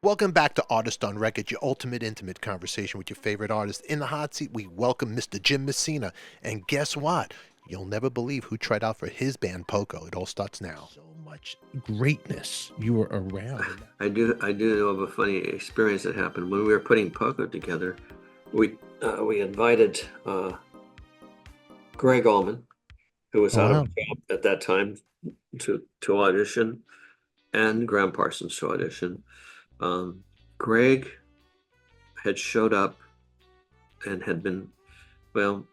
Welcome back to Artist on Record, your ultimate intimate conversation with your favorite artist. In the hot seat, we welcome Mr. Jim Messina. And guess what? You'll never believe who tried out for his band Poco. It all starts now. So much greatness you were around. I do know of a funny experience that happened when we were putting Poco together. We invited Gregg Allman, who was Oh, out of wow. a job at that time, to audition, and Graham Parsons to audition. Greg had showed up and had been, well,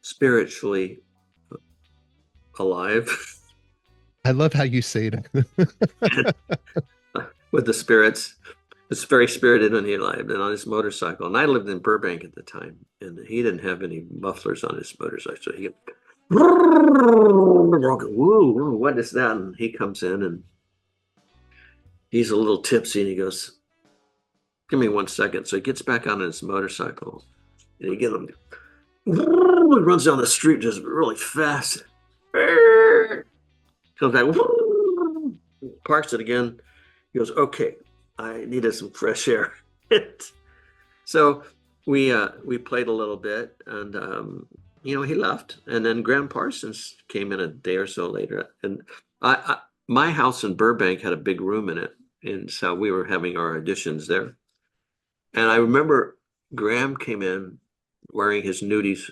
spiritually alive I love how you say it. with the spirits. It's very spirited and alive, and on his motorcycle. And I lived in Burbank at the time, and he didn't have any mufflers on his motorcycle, so he woo, what is that? And he comes in and he's a little tipsy, and he goes, "Give me 1 second." So he gets back on his motorcycle, and he runs down the street just really fast. Comes back, parks it again. He goes, "Okay, I needed some fresh air." So we played a little bit, and he left, and then Graham Parsons came in a day or so later, and my house in Burbank had a big room in it, and so we were having our auditions there. And I remember Graham came in wearing his nudies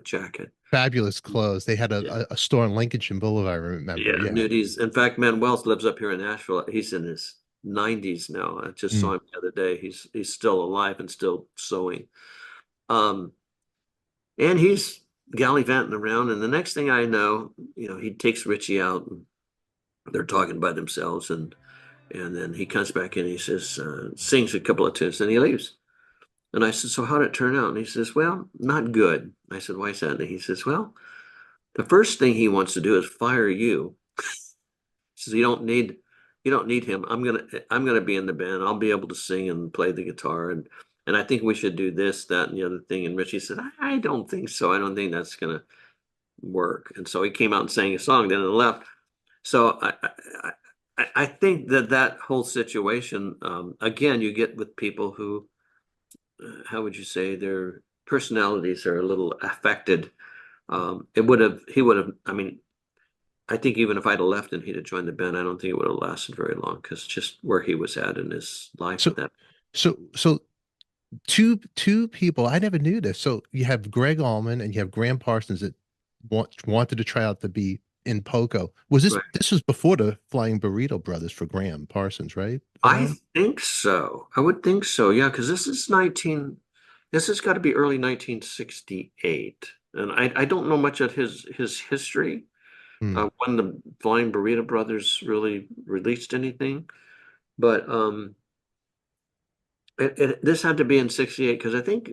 jacket. Fabulous clothes. They had Yeah. a store on Lincolnshire Boulevard, I remember. Yeah, Yeah. nudies. In fact, Manuel lives up here in Nashville. He's in his 90s now. I just Mm. saw him the other day. He's still alive and still sewing. Um, and he's gallivanting around. And the next thing I know, he takes Richie out, and they're talking by themselves. And then he comes back in. He says, sings a couple of tunes, and he leaves. And I said, "So how did it turn out?" And he says, "Well, not good." I said, "Why is that?" And he says, "Well, the first thing he wants to do is fire you." He says, "You don't need him. I'm gonna be in the band. I'll be able to sing and play the guitar, and I think we should do this, that, and the other thing." And Richie said, "I don't think so. I don't think that's gonna work." And so he came out and sang a song, then and left. So I think that whole situation, again, you get with people who, how would you say, their personalities are a little affected. He would have, I mean, I think even if I'd have left and he'd have joined the band, I don't think it would have lasted very long, because just where he was at in his life So, at that. so two people. I never knew this. So you have Gregg Allman and you have Graham Parsons that wanted to try out to be in Poco. Right. This was before the Flying Burrito Brothers for Graham Parsons, right? I think so. I would think so. Yeah, because this has got to be early 1968. And I don't know much of his history, Hmm. when the Flying Burrito Brothers really released anything. But this had to be in 68, because I think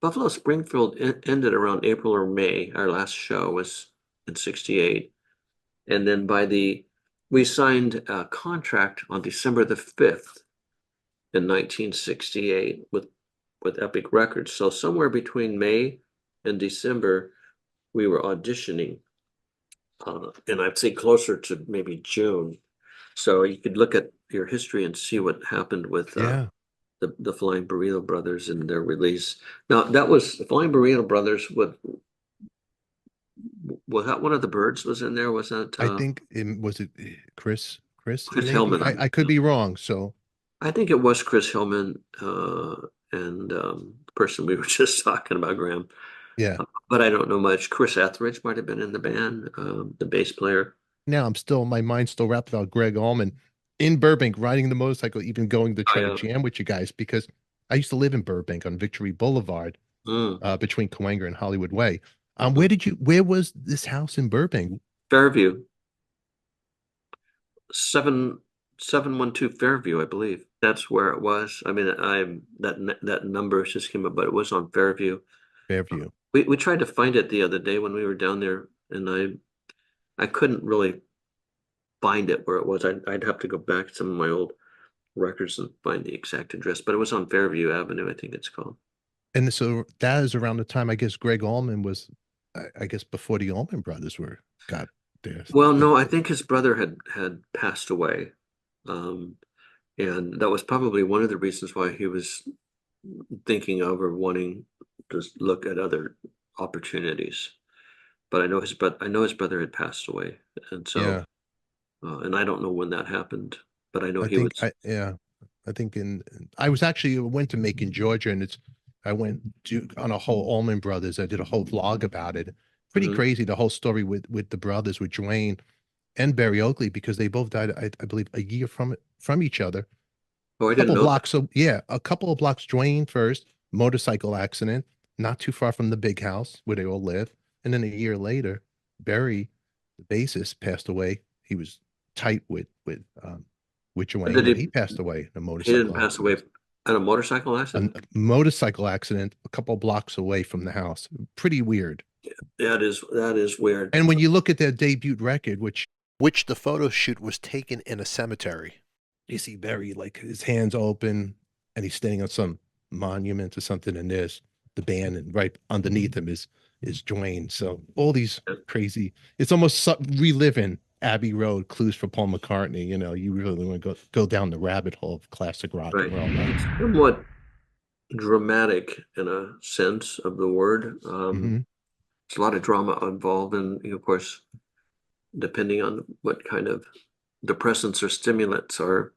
Buffalo Springfield ended around April or May. Our last show was in 68. And then we signed a contract on December the 5th in 1968 with Epic Records. So somewhere between May and December, we were auditioning, and I'd say closer to maybe June. So you could look at your history and see what happened with Yeah. the Flying Burrito Brothers and their release. Now, that was the Flying Burrito Brothers. Was that one of the Birds was in there? Was that I think it was it Chris, Chris maybe. Hillman? I could be wrong. So I think it was Chris Hillman, and the person we were just talking about, Graham. yeah. But I don't know much. Chris Etheridge might have been in the band, the bass player. Now my mind's still wrapped about Gregg Allman in Burbank riding the motorcycle, even going to Oh try to yeah. jam with you guys because I used to live in Burbank on Victory Boulevard, Mm. between Cahuenga and Hollywood Way. Mhm. Where was this house in Burbank? Fairview, 7712 Fairview, I believe. That's where it was. I mean, that number just came up, but it was on Fairview. Fairview. We tried to find it the other day when we were down there, and I couldn't really find it where it was. I'd have to go back to some of my old records and find the exact address, but it was on Fairview Avenue, I think it's called. And so that is around the time I guess Gregg Allman was, I guess before the Allman Brothers were got there. Well, no, I think his brother had passed away. And that was probably one of the reasons why he was thinking of or wanting to look at other opportunities. But I know his brother had passed away, and so Yeah. and I don't know when that happened, but I know I he think was. I think I was actually went to Macon, Georgia, and I went to on a whole Allman Brothers. I did a whole vlog about it. Pretty Mhm. crazy, the whole story with the brothers, with Dwayne and Barry Oakley, because they both died, I believe, a year from each other. Oh, I didn't Couple know that. blocks, so yeah, a couple of blocks. Dwayne first, motorcycle accident, not too far from the big house where they all live, and then a year later, Barry, the bassist, passed away. He was tight with Did Dwayne, and he passed away in a he didn't motorcycle pass away accident. in a motorcycle A accident? motorcycle accident a couple blocks away from the house. Pretty weird. That is weird. And when you look at their debut record, which the photo shoot was taken in a cemetery, you see Barry like his hands open and he's standing on some monument or something, and there's the band, and right underneath him is Dwayne. So all these crazy, it's almost reliving Abbey Road, Clues for Paul McCartney. You really want to go down the rabbit hole of classic rock Right. and roll. Like, Somewhat dramatic in a sense of the word. hmm There's a lot of drama involved, and of course, depending on what kind of depressants or stimulants are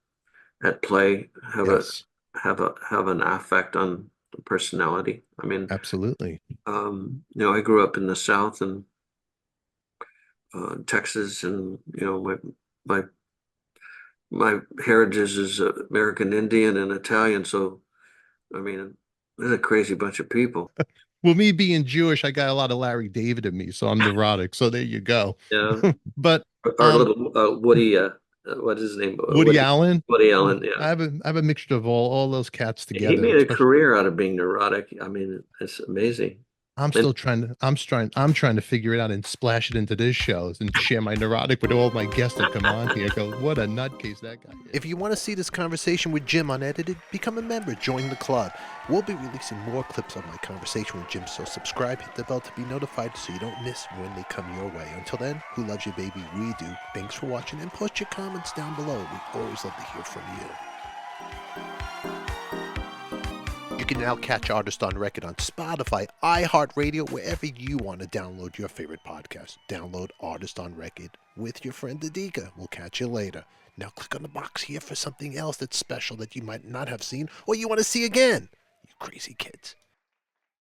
at play, yes, have an effect on the personality. I mean, absolutely. I grew up in the South and Texas, and my my heritage is American Indian and Italian. So, I mean, there's a crazy bunch of people. Well, me being Jewish, I got a lot of Larry David in me, so I'm neurotic. So there you go. Yeah, But our um, little Woody, what is his name? Woody Allen, Woody Allen. Yeah, I have a mixture of all those cats he together. made a Especially, career out of being neurotic. I mean, it's amazing. And I'm trying to figure it out and splash it into this show and share my neurotic with all my guests that come on here. Go, what a nutcase that guy is. If you want to see this conversation with Jim unedited, become a member, join the club. We'll be releasing more clips of my conversation with Jim, so subscribe, hit the bell to be notified so you don't miss when they come your way. Until then, who loves you, baby? We do. Thanks for watching, and post your comments down below. We always love to hear from you. You can now catch Artist on Record on Spotify, iHeartRadio, wherever you want to download your favorite podcast. Download Artist on Record with your friend Adika. We'll catch you later. Now click on the box here for something else that's special that you might not have seen or you want to see again. You crazy kids.